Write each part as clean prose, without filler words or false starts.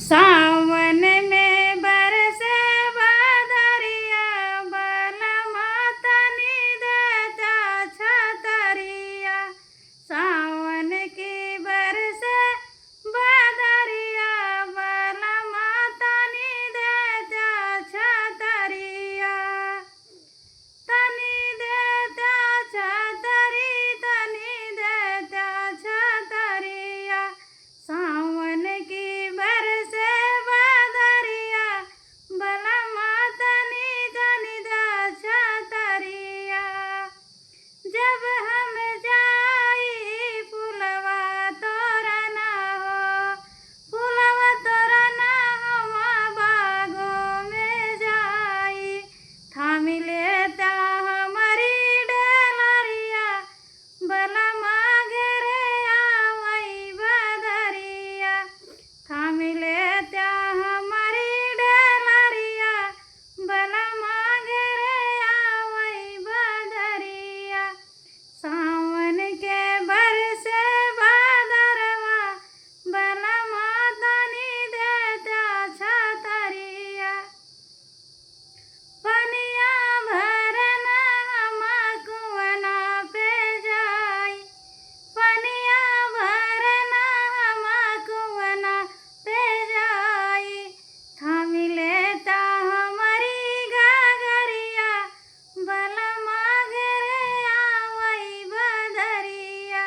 सावन में बरसे बदरिया बलमा तनी देता छतरिया। सावन की बरसे बदरिया बलमा तनी देता छतरिया। तनी देता छतरी तनी देता छतरिया। सावन की बरसे बदरिया बलमा तनी तनी देता छतरिया। जब हम जाई फुलवा तोरा ना हो, फुलवा तोरा ना हम बागों में जाई। थाम लेता हमारी डलरिया बलमा घेरे आवई बदरिया। थाम लेता हमारी डलरिया बलमा घेरे आवई बदरिया। सावन के बरसे बदरवा बलमा तनी देता छतरिया। पनिया भरना हम कुआना पे जाई, पनिया भरना हम कुआना पे जाई। थाम लेता हमारी घाघरिया बलमा घेरे आवई बदरिया।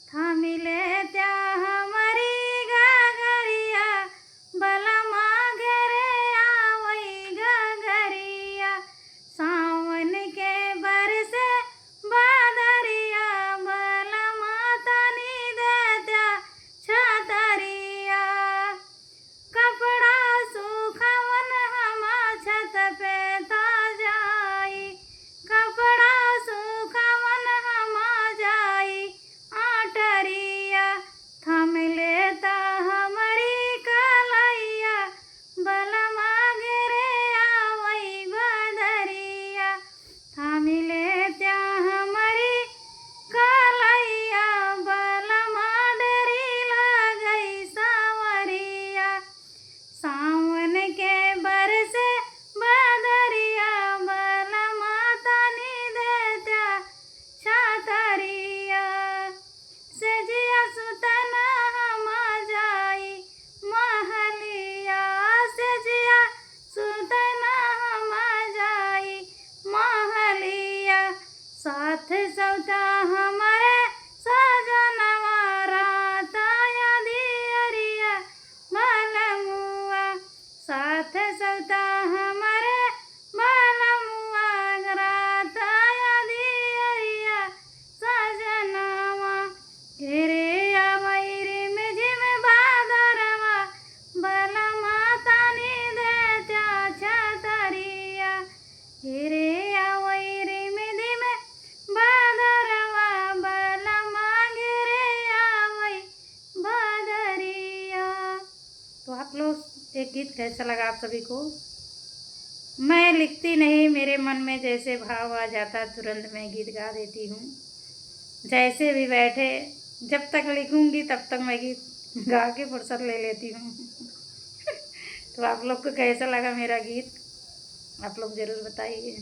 थाम लेता हमारी घाघरिया बलमा घेरे आवई घाघरिया। सावन के बरसे बदरिया बलमा तनी देता छतरिया। कपड़ा सुखवन हम छत पे ता जाई, कपड़ा सुखवन हम जाई आटरिया। थाम लेता हमारी कलैया बलमा घेरे आवई बदरिया। थाम लेता हमारी कलैया बलमा डरी लगई सावरिया। सावन के बरसे बदरिया बलमा तनी देता छतरिया। सेजिया सुतना हम जाई महलिया, सेजिया सुतना हम जाई महलिया। साथ सौता हमारे सजनवा राता दियरिया बलमुआ। साथ सौता हमारे बलमुआ राता दियरिया सजनवा। घेरे आवई रिम झिम बादरवा बलमा तनी देता छतरिया। घेरे आवई रिम झिम बादरवा बलमा घेरे आवई बदरिया। तो आप लोग एक गीत कैसा लगा आप सभी को? मैं लिखती नहीं, मेरे मन में जैसे भाव आ जाता तुरंत मैं गीत गा देती हूँ। जैसे भी बैठे जब तक लिखूँगी तब तक मैं गीत गा के फुर्सत ले लेती हूँ। तो आप लोग को कैसा लगा मेरा गीत आप लोग ज़रूर बताइए।